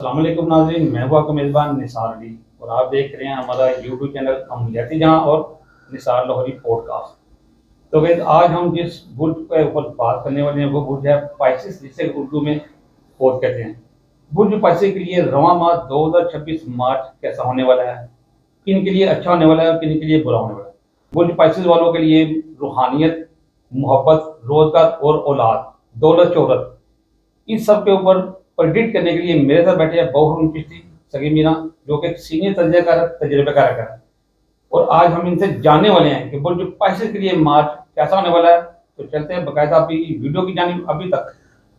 अस्सलामुअलैकुम नाज़रीन, मैं हूं आपका मेज़बान निसार अली और आप देख रहे हैं हमारा यूट्यूब चैनल अमलियाती जहां और निसार लाहौरी पॉडकास्ट। तो गाइस, आज हम जिस बुर्ज के ऊपर बात करने वाले हैं वो बुर्ज है पाइसिस, जिसे उर्दू में पोत कहते हैं। बुर्ज पाइसिस के लिए रवां माह 2026 मार्च कैसा होने वाला है, किन के लिए अच्छा होने वाला है और किन के लिए बुरा होने वाला है। बुर्ज पाइसिस वालों के लिए रूहानियत, मोहब्बत, रोजगार और औलाद, दौलत, शोहरत, इस सब के ऊपर प्रेडिक्ट करने के लिए मेरे साथ बैठे हैं बहुरून चिश्ती सगी मीना, जो कि सीनियर तजर्बेकार है। और आज हम इनसे जानने वाले हैं कि बुर्ज पाइसिस के लिए मार्च कैसा होने वाला है। तो चलते हैं बाकायदा आपकी वीडियो की जानिब। अभी तक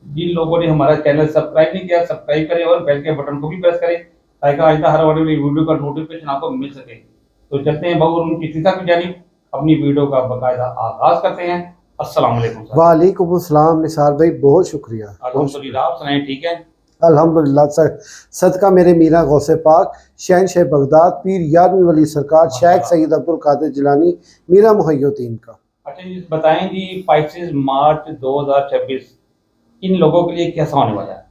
जिन लोगों ने हमारा चैनल सब्सक्राइब नहीं किया, सब्सक्राइब करें और बेल के बटन को भी प्रेस करें ताकि आइंदा हर वाली वीडियो का नोटिफिकेशन आपको मिल सके। तो चलते हैं बहुरून चिश्ती साहब की जानिब, अपनी वीडियो का बाकायदा आगाज करते हैं। अस्सलाम वालेकुम सर। वालेकुम अस्सलाम निसार भाई, बहुत शुक्रिया। अल्हम्दुलिल्लाह, आप सुनाएं, ठीक है? अल्हम्दुलिल्लाह सर। सदका मेरे मीरा गौसे पाक शहनशाह बगदाद पीर यादवी वली सरकार शेख सईद अब्दुल कादिर जिलानी मीरा मुहैयुद्दीन का। अच्छा जी, बताएं जी, पाइसिस मार्च 2026 इन लोगों के लिए कैसा होने वाला है?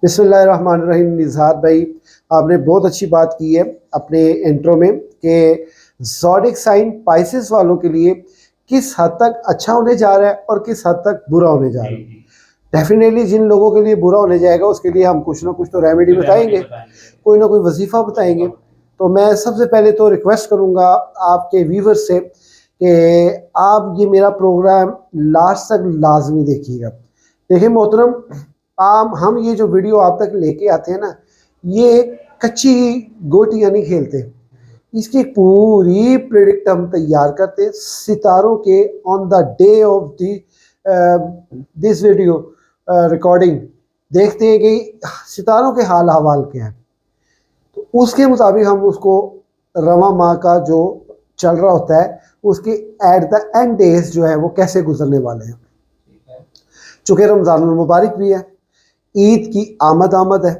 बिस्मिल्लाहिर्रहमानिर्रहीम। निसार भाई, आपने बहुत अच्छी बात की है अपने इंट्रो में कि ज़ोडिक साइन पाइसिस वालों के लिए किस हद तक अच्छा होने जा रहा है और किस हद तक बुरा होने जा रहा है। डेफिनेटली जिन लोगों के लिए बुरा होने जाएगा उसके लिए हम कुछ ना कुछ तो रेमेडी बताएंगे, कोई ना कोई वजीफ़ा बताएंगे। तो मैं सबसे पहले तो रिक्वेस्ट करूंगा आपके व्यूवर्स से कि आप ये मेरा प्रोग्राम लास्ट तक लाजमी देखिएगा। देखिए मोहतरम, हम ये जो वीडियो आप तक लेके आते हैं ना, ये कच्ची गोटियाँ नहीं खेलते, इसकी पूरी प्रेडिक्ट हम तैयार करते हैं सितारों के on the day of this video recording. देखते हैं कि सितारों के हाल हवाल क्या है, तो उसके मुताबिक हम उसको रवां माह का जो चल रहा होता है उसके एट द एंड डेज जो है वो कैसे गुजरने वाले हैं। चूँकि रमज़ानुल मुबारक भी है, ईद की आमद है,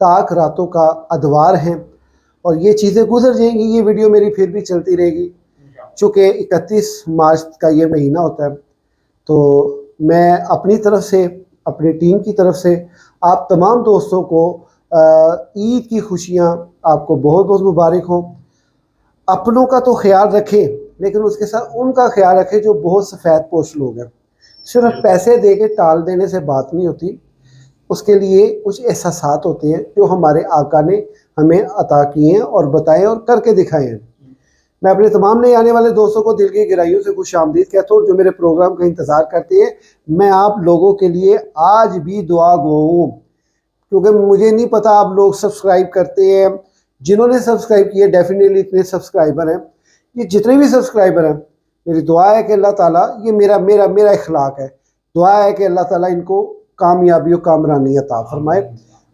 ताक रातों का अदवार है और ये चीज़ें गुजर जाएंगी। ये वीडियो मेरी फिर भी चलती रहेगी। चूँकि 31 मार्च का ये महीना होता है, तो मैं अपनी तरफ से, अपनी टीम की तरफ से आप तमाम दोस्तों को ईद की खुशियाँ आपको बहुत बहुत मुबारक हों। अपनों का तो ख्याल रखें, लेकिन उसके साथ उनका ख्याल रखें जो बहुत सफ़ेद पोश लोग हैं। सिर्फ पैसे दे के टाल देने से बात नहीं होती, उसके लिए कुछ एहसासात होते हैं जो हमारे आका ने हमें अता किए हैं और बताए और करके दिखाए हैं। मैं अपने तमाम नए आने वाले दोस्तों को दिल की गहराइयों से खुश आमदीद कहता हूँ, जो मेरे प्रोग्राम का इंतज़ार करते हैं। मैं आप लोगों के लिए आज भी दुआ गो हूँ, क्योंकि मुझे नहीं पता आप लोग सब्सक्राइब करते हैं। जिन्होंने सब्सक्राइब किए, डेफिनेटली इतने सब्सक्राइबर हैं, ये जितने भी सब्सक्राइबर हैं, मेरी दुआ है कि अल्लाह ताला, ये मेरा इखलाक है, दुआ है कि अल्लाह ताला इनको कामयाबी और कामरानी अता फरमाए।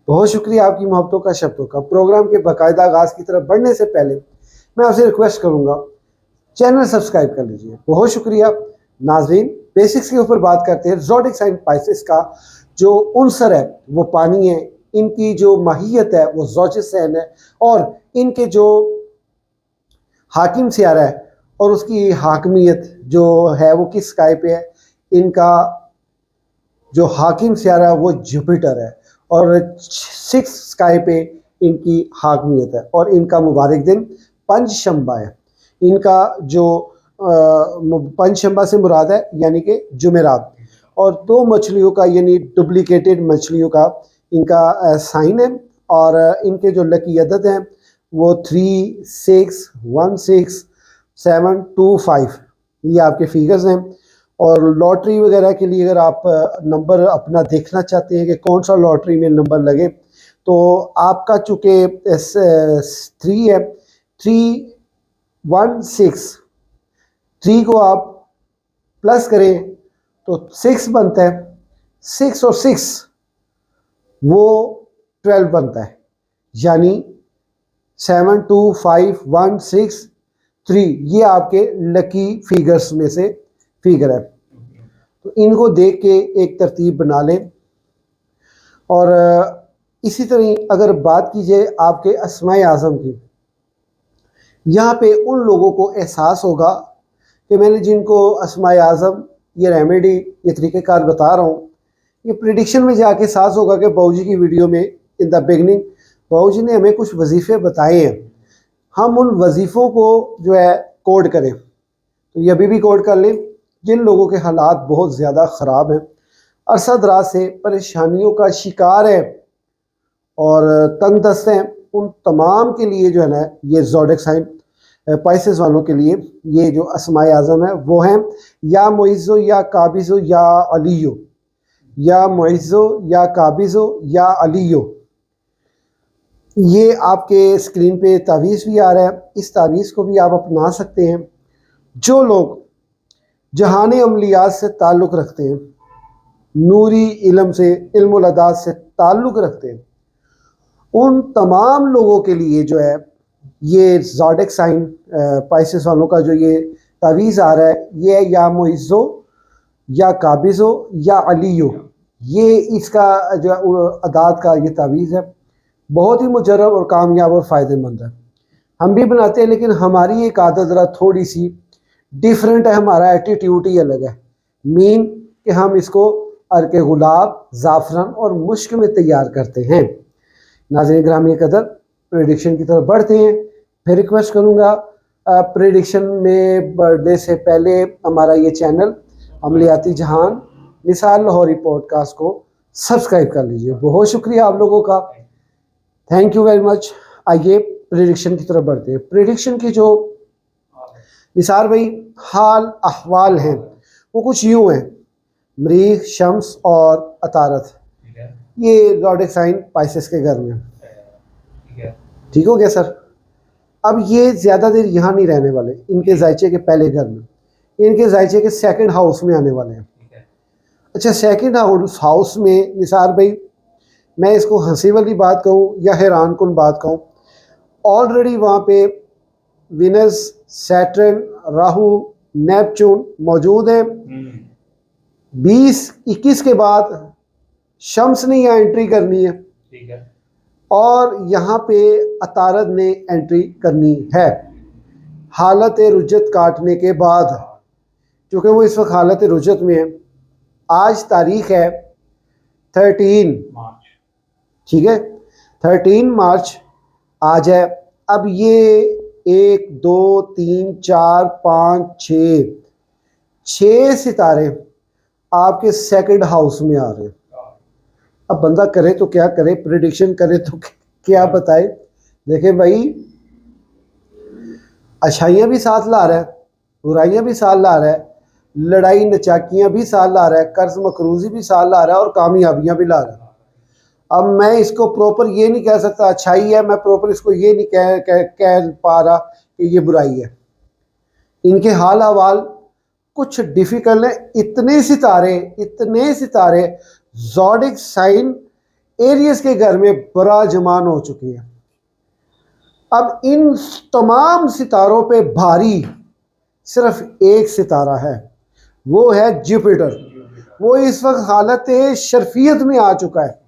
बहुत शुक्रिया आपकी मोहब्बतों का, शब्दों का। प्रोग्राम के बाकायदा आगाज़ की तरफ बढ़ने से पहले मैं आपसे रिक्वेस्ट करूंगा, चैनल सब्सक्राइब कर लीजिए। बहुत शुक्रिया नाजरीन। बेसिक्स के ऊपर बात करते हैं। ज़ोडिक साइन पाइसिस का जो उनसर है वो पानी है, इनकी जो माहियत है वो ज़ौजिक साइन है, और इनके जो हाकिम सियारा है और उसकी हाकमियत जो है वो किस स्काई पे है। इनका जो हाकिम सियारा है वो जुपिटर है और 6 स्काई पे इनकी हाकमियत है, और इनका मुबारक दिन पंचशंबा है। इनका जो पंचशंबा से मुराद है यानी कि जुमेरात, और 2 मछलियों का यानी डुप्लीकेटेड मछलियों का इनका साइन है। और इनके जो लकी अदद हैं वो 3, 6, 1, 6, 7, 2, 5, ये आपके फिगर्स हैं। और लॉटरी वगैरह के लिए अगर आप नंबर अपना देखना चाहते हैं कि कौन सा लॉटरी में नंबर लगे, तो आपका चूँकि 3 है, 3, 1, 6, 3 को आप प्लस करें तो 6 बनता है, 6 और 6 वो 12 बनता है, यानी 7, 2, 5, 1, 6, 3 ये आपके लकी फिगर्स में से फिगर है। तो इनको देख के एक तरतीब बना लें। और इसी तरह अगर बात कीजिए आपके अस्माए आज़म की, यहाँ पे उन लोगों को एहसास होगा कि मैंने जिनको अस्माए आज़म, ये रेमेडी, ये तरीक़ेकार बता रहा हूँ, ये प्रिडिक्शन में जाके एहसास होगा कि बाऊजी की वीडियो में इन द बिगनिंग बाबू जी ने हमें कुछ वजीफ़े बताए हैं, हम उन वजीफ़ों को जो है कोड करें। तो ये अभी भी कोड कर लें। जिन लोगों के हालात बहुत ज़्यादा ख़राब हैं, अरसा दराज से परेशानियों का शिकार है और तंग दस्त हैं, उन तमाम के लिए जो है ना ये ज़ोडिक साइन पाइसेस वालों के लिए ये जो अस्माए आज़म है वो हैं या मुइज़्ज़ो या काबिज़ो या अलियो, या मुइज़्ज़ो या काबिज़ो या अलियो। ये आपके स्क्रीन पे तावीज़ भी आ रहा है, इस तावीज़ को भी आप अपना सकते हैं। जो लोग जहान अमलियात से ताल्लुक़ रखते हैं, नूरी इल्म से, इल्मुल अदात से ताल्लुक़ रखते हैं, उन तमाम लोगों के लिए जो है ये ज़ोडिक साइन पाइसेस वालों का जो ये तावीज़ आ रहा है, ये या मुइज़्ज़ो या काबिज़ो या अलियो, ये इसका जो अदात का ये तावीज़ है। बहुत ही मुजर्रब और कामयाब और फ़ायदेमंद है। हम भी बनाते हैं, लेकिन हमारी एक आदत ज़रा थोड़ी सी डिफरेंट है, हमारा एटीट्यूड ही अलग है। मीन कि हम इसको अर्क गुलाब, ज़ाफ़रान और मुश्क में तैयार करते हैं। नाज़रीन ग्रामी कदर, प्रेडिक्शन की तरफ बढ़ते हैं। फिर रिक्वेस्ट करूँगा प्रेडिक्शन में बढ़ने से पहले हमारा ये चैनल अमलियाती जहान निसार लाहौरी पॉडकास्ट को सब्सक्राइब कर लीजिए। बहुत शुक्रिया आप लोगों का, थैंक यू वेरी मच। आइए प्रेडिक्शन की तरफ बढ़ते हैं। प्रेडिक्शन की जो निसार भाई हाल अहवाल हैं वो कुछ यूँ हैं, मरीख, शम्स और अतारत, ये ज़ोडिक साइन पाइसेस के घर में। ठीक हो गया सर। अब ये ज़्यादा देर यहाँ नहीं रहने वाले, इनके जायचे के पहले घर में, इनके जायचे के सेकंड हाउस में आने वाले हैं। अच्छा, सेकंड हाउस में निसार भाई, मैं इसको हंसी वाली बात कहूँ या हैरान कुन बात कहूँ, ऑलरेडी वहाँ पे विनस, सैटर्न, राहु, नेपच्यून मौजूद हैं। 20-21 के बाद शम्स ने यहाँ एंट्री करनी है, ठीक है, और यहाँ पे अतारद ने एंट्री करनी है हालत रुजत काटने के बाद, क्योंकि वो इस वक्त हालत रुजत में है। आज तारीख है 13 मार्च, ठीक है, 13 मार्च आज है। अब ये 1 2 3 4 5 6 सितारे आपके सेकंड हाउस में आ रहे हैं। अब बंदा करे तो क्या करे, प्रेडिक्शन करे तो क्या बताए। देखें भाई, अच्छाइयाँ भी साथ ला रहा है, बुराइयाँ भी साथ ला रहा है, लड़ाई नचाकियाँ भी साथ ला रहा है, कर्ज मकरूजी भी साथ ला रहा है और कामयाबियाँ भी ला रहा है। अब मैं इसको प्रॉपर ये नहीं कह सकता अच्छाई है, मैं प्रॉपर इसको ये नहीं कह पा रहा कि ये बुराई है। इनके हाल अहवाल कुछ डिफ़िकल्ट है। इतने सितारे ज़ोडिक साइन एरियस के घर में बराजमान हो चुके हैं। अब इन तमाम सितारों पे भारी सिर्फ एक सितारा है, वो है जुपिटर। वो इस वक्त हालत शर्फियत में आ चुका है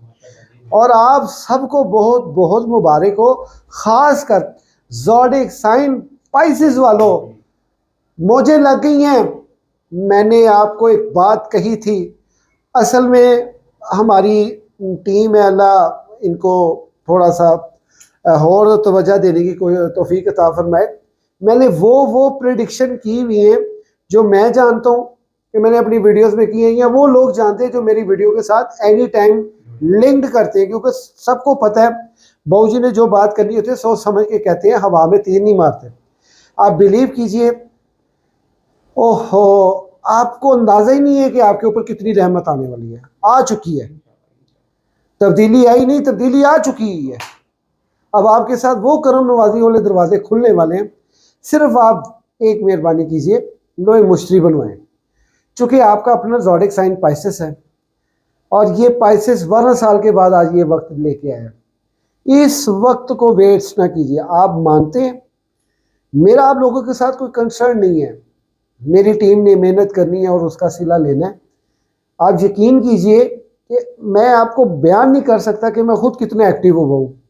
और आप सबको बहुत बहुत मुबारक हो, ख़ास कर ज़ोडिक साइन पाइसेस वालों, मौजें लग गई हैं। मैंने आपको एक बात कही थी, असल में हमारी टीम है, अल्लाह इनको थोड़ा सा और तवज्जो देने की कोई तौफीक अता फरमाए। मैंने वो प्रेडिक्शन की हुई है जो मैं जानता हूँ कि मैंने अपनी वीडियोस में की है, या वो लोग जानते हैं जो मेरी वीडियो के साथ एनी टाइम लिंक्ड करते हैं, क्योंकि सबको पता है बाबू जी ने जो बात करनी होती है सोच समझ के कहते हैं, हवा में तीर नहीं मारते। आप बिलीव कीजिए, ओहो, आपको अंदाज़ा ही नहीं है कि आपके ऊपर कितनी रहमत आने वाली है, आ चुकी है। तब्दीली आई नहीं, तब्दीली आ चुकी है। अब आपके साथ वो करम नवाजी वाले दरवाजे खुलने वाले हैं। सिर्फ आप एक मेहरबानी कीजिए, लोहे मुश्तरी बनवाएं, चूँकि आपका अपना ज़ोडिक साइन पाइसेस है और ये पाइसेस 12 साल के बाद आज ये वक्त लेके आया। इस वक्त को वेस्ट ना कीजिए। आप मानते हैं मेरा आप लोगों के साथ कोई कंसर्न नहीं है, मेरी टीम ने मेहनत करनी है और उसका सिला लेना है। आप यकीन कीजिए कि मैं आपको बयान नहीं कर सकता कि मैं खुद कितना एक्टिव हुआ हूँ।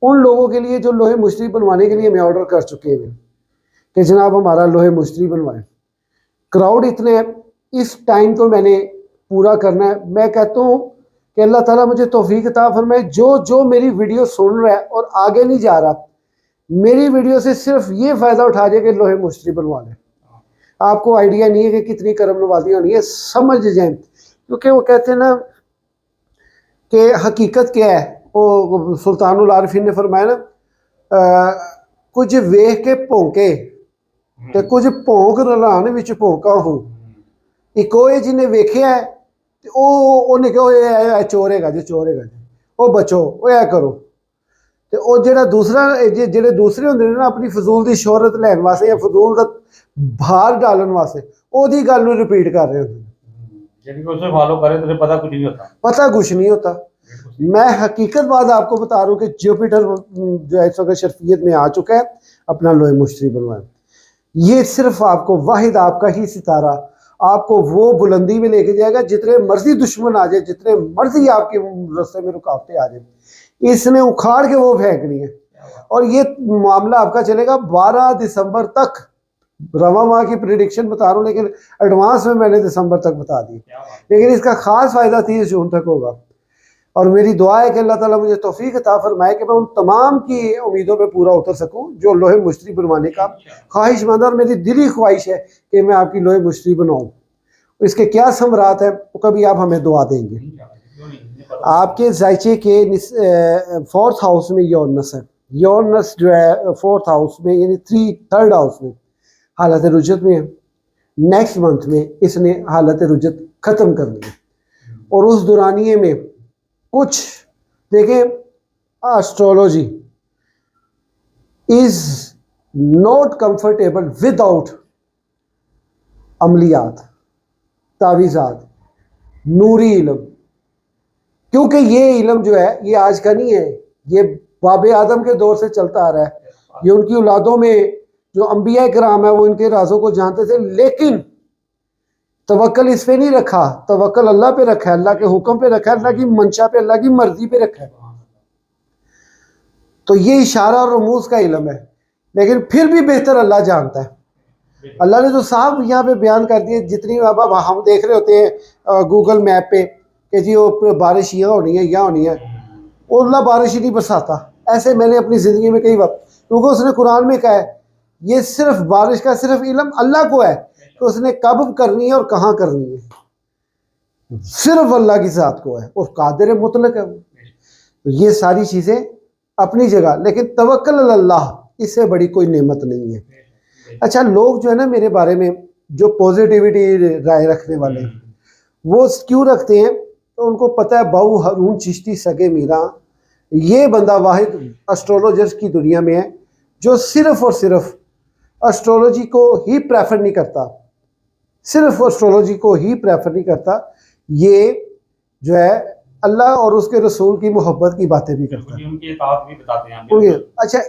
उन लोगों के लिए जो लोहे मुश्तरी बनवाने के लिए मैं ऑर्डर कर चुके हैं कि जनाब हमारा लोहे मुश्तरी बनवाएं। क्राउड इतने हैं, इस टाइम तो मैंने पूरा करना है। मैं कहता हूँ कि अल्लाह ताला मुझे तौफीक अता फरमाए, जो मेरी वीडियो सुन रहा है और आगे नहीं जा रहा, मेरी वीडियो से सिर्फ ये फ़ायदा उठा जाए कि लोहे मुश्तरी बनवा लें। आपको आइडिया नहीं है कि कितनी करम नवाजी होनी है, समझ जाएं। क्योंकि वो कहते हैं ना कि हकीकत क्या है, वो सुल्तानुल आरिफीन ने फरमाया ना, कुछ वेख के भौंके ते कुछ भौंक रलान विच भौंका हूँ। एक वो जिन्हें वेख्या है ते उन्हें कहो चोर हैगा जी, चोर हैगा जी, वो बचो, वो ऐ करो। ते वो जेड़ा दूसरा जेड़े दूसरे होंदे ने ना अपनी फजूल दी शोहरत लैन वास्ते या फजूल दा भार डालन वास्ते ओदी गल नूं रिपीट कर रहे होंदे, यदि उसे फॉलो करे तो पता कुछ नहीं होता, पता कुछ नहीं होता। मैं हकीकत बात आपको बता रहा हूँ कि जुपिटर जो है इस वक्त शर्फियत में आ चुका है, अपना लोहे मुश्तरी बनवाए। ये सिर्फ आपको वाहिद आपका ही सितारा आपको वो बुलंदी में लेके जाएगा, जितने मर्जी दुश्मन आ जाए, जितने मर्जी आपके रास्ते में रुकावटें आ जाए, इसने उखाड़ के वो फेंकनी है। और ये मामला आपका चलेगा 12 दिसंबर तक। रवा माह की प्रिडिक्शन बता रहा हूँ, लेकिन एडवांस में मैंने दिसंबर तक बता दी, लेकिन इसका खास फायदा 30 जून तक होगा। और मेरी दुआ है कि अल्लाह ताला मुझे तौफीक अता फरमाए कि मैं उन तमाम की उम्मीदों पे पूरा उतर सकूं जो लोहे मुश्तरी बनवाने का ख्वाहिशमंद, और मेरी दिली ख्वाहिश है कि मैं आपकी लोहे मुश्तरी बनाऊं। इसके क्या समरात है वो कभी आप हमें दुआ देंगे। आपके जायचे के 4th हाउस में यौनस है, यौनस जो है 4th हाउस में यानी 3rd हाउस में हालत रुजत में है। नेक्स्ट मंथ में इसने हालत रुजत ख़त्म करनी है, और उस दुरानिये में कुछ देखें, astrology is not comfortable without अमलियात, तावीज़ात, नूरी इल्म। क्योंकि ये इल्म जो है ये आज का नहीं है, ये बाबे आदम के दौर से चलता आ रहा है। ये उनकी औलादों में जो अंबिया कराम है वो इनके राजों को जानते थे, लेकिन तवक्कल इस पे नहीं रखा, तवक्कल अल्लाह पे रखा है, अल्लाह के हुक्म पे रखा है, अल्लाह की मंशा पे, अल्लाह की मर्जी पे रखा है। तो ये इशारा और रमूज का इल्म है, लेकिन फिर भी बेहतर अल्लाह जानता है। अल्लाह ने तो साहब यहाँ पे बयान कर दिए, जितनी अब हम देख रहे होते हैं गूगल मैप पे कि जी वो बारिश यहाँ होनी है, यहाँ होनी है, और अल्लाह बारिश ही नहीं बरसाता। ऐसे मैंने अपनी ज़िंदगी में कई बार, क्योंकि उसने कुरान में कहा है ये सिर्फ बारिश का सिर्फ इल्म अल्लाह को है कि उसने कब करनी है और कहाँ करनी है, सिर्फ अल्लाह की ज़ात को है, और कादिर मुतलक है वो। तो ये सारी चीज़ें अपनी जगह, लेकिन तवक्कल अल्लाह इससे बड़ी कोई नेमत नहीं है। अच्छा, लोग जो है ना मेरे बारे में जो पॉजिटिविटी राय रखने वाले हैं वो क्यों रखते हैं, तो उनको पता है बाऊ हारून चिश्ती सगे मीरा ये बंदा वाहिद एस्ट्रोलॉजर्स की दुनिया में है जो सिर्फ और सिर्फ एस्ट्रोलॉजी को ही प्रेफर नहीं करता, सिर्फ एस्ट्रोलॉजी को ही प्रेफर नहीं करता, ये जो है अल्लाह और उसके रसूल की मोहब्बत की बातें भी करता है, उनकी इताअत भी बताते हैं। अच्छा,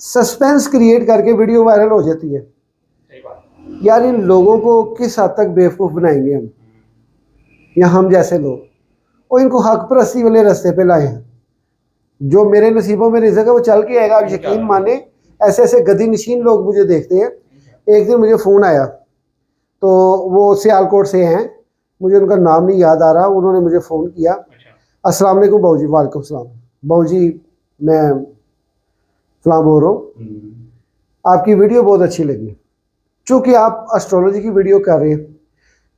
सस्पेंस क्रिएट करके वीडियो वायरल हो जाती है। यार इन लोगों को किस हद तक बेवकूफ़ बनाएंगे हम, या हम जैसे लोग, और इनको हक परस्ती वाले रास्ते पे लाए हैं। जो मेरे नसीबों में रिज़्क़ है वो चल के आएगा, आप यकीन माने। ऐसे ऐसे गदी नशीन लोग मुझे देखते हैं। एक दिन मुझे फ़ोन आया, तो वो सियालकोट से हैं, मुझे उनका नाम नहीं याद आ रहा, उन्होंने मुझे फ़ोन किया, अस्सलाम वालेकुम बाबू जी। वालेकुम सलाम बाबू जी, मैं फलां बोल रहा हूँ, आपकी वीडियो बहुत अच्छी लगी। चूँकि आप एस्ट्रोलॉजी की वीडियो कर रहे हैं,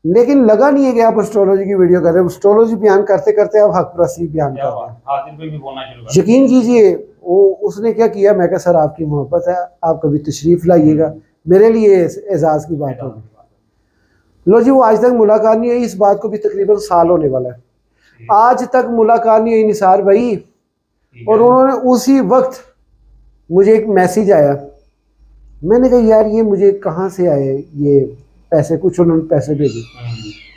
लेकिन लगा नहीं है कि आप एस्ट्रोलॉजी की वीडियो कर रहे हैं, एस्ट्रोलॉजी बयान करते करते आप हक परस्ती बयान कर रहे हैं। यकीन कीजिए वो उसने क्या किया, मैं कहा सर आपकी मोहब्बत है, आप कभी तशरीफ़ लाइएगा, मेरे लिए एजाज़ की बात होगी। लो जी, वो आज तक मुलाकात नहीं हुई, इस बात को भी तकरीबन साल होने वाला है, आज तक मुलाकात नहीं हुई निसार भाई। और उन्होंने उसी वक्त मुझे एक मैसेज आया, मैंने कहा यार ये मुझे कहाँ से आए ये पैसे, कुछ उन्होंने पैसे भेजे,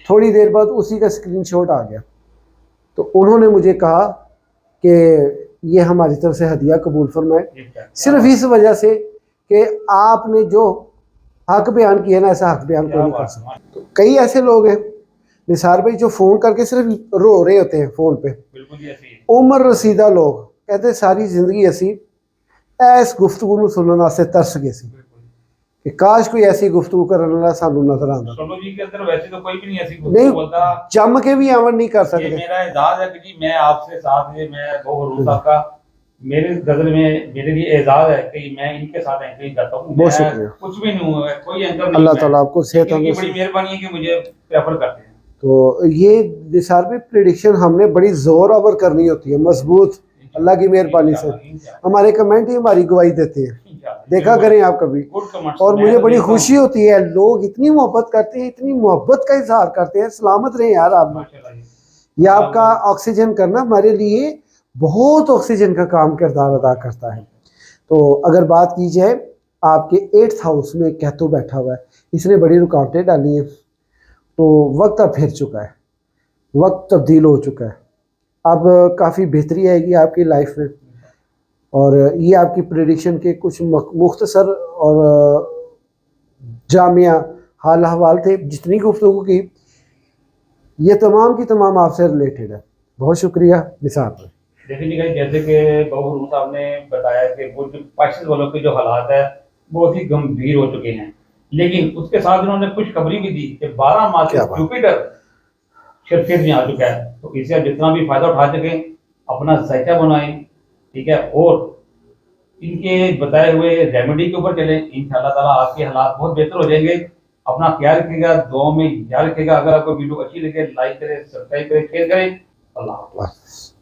थोड़ी देर बाद उसी का स्क्रीनशॉट आ गया। तो उन्होंने मुझे कहा कि ये हमारी तरफ से हदिया कबूल फरमाए, सिर्फ इस वजह से कि आपने जो हक बयान किया ना, ऐसा हक बयान कोई नहीं कर सकता। तो कई ऐसे लोग हैं निसार भाई जो फ़ोन करके सिर्फ रो रहे होते हैं फ़ोन पे, उम्र रसीदा लोग कहते सारी ज़िंदगी असी ऐस गुफ्तगू सुनने वास्ते तरस गए सी कि काश कोई ऐसी गुफ्तगू करने वाला सानू नजर आंदा। सोनू जी के अंदर वैसे तो कोई भी नहीं ऐसी नहीं, बोलता, जम के भी अमल नहीं कर ये सकते। मेरा एजाज है कि जी मैं आपसे साथ में, मैं गौहर साहब का मेरे गजल में मेरे लिए एजाज है कि मैं इनके साथ एंकरिंग करता हूँ। बहुत मैं शुक्रिया। कुछ भी नहीं हूँ, कोई एंकर नहीं, अल्लाह मैं ताला आपको सेहत इनकी तंदुरुस्ती। बड़ी मेहरबानी है कि मुझे प्रेफर करते हैं। तो ये निसार भी प्रिडिक्शन हमने बड़ी जोर आवर करनी होती है, मजबूत, अल्लाह की मेहरबानी से। हमारे कमेंट ही हमारी गवाही देते हैं, देखा करें आप कभी। और मुझे बड़ी खुशी होती है, लोग इतनी मोहब्बत करते हैं, इतनी मोहब्बत का इजहार करते हैं। सलामत रहे यार आप लोग। ये आपका ऑक्सीजन करना हमारे लिए बहुत ऑक्सीजन का काम किरदार अदा करता है। तो अगर बात की जाए, आपके 8th हाउस में कैतु बैठा हुआ है, इसने बड़ी रुकावटें डाली हैं। तो वक्त अब फिर चुका है, वक्त तब्दील हो चुका है, अब काफ़ी बेहतरी आएगी आपकी लाइफ में। और ये आपकी प्रेडिक्शन के कुछ मुख्तसर और जामिया हाल अहवाल थे, जितनी गुफ्तगू की ये तमाम की तमाम आपसे रिलेटेड है। बहुत शुक्रिया निसार भाई। देखिए जैसे कि गौहर साहब ने बताया कि वो जो पाकिस्तान वालों के जो हालात है बहुत ही गंभीर हो चुके हैं, लेकिन उसके साथ उन्होंने खुशखबरी भी दी कि 12 माह से जुपिटर शर्फियत में आ चुका है। तो इससे आप जितना भी फायदा उठा सकें अपना जायका बनाएं, ठीक है, और इनके बताए हुए रेमेडी के ऊपर चलें। इंशाअल्लाह ताला आपके हालात बहुत बेहतर हो जाएंगे। अपना ख्याल रखिएगा, दुआ में याद रखिएगा। अगर आपको वीडियो अच्छी लगे लाइक करें, सब्सक्राइब करें, शेयर करें। अल्लाह हाफ़िज़।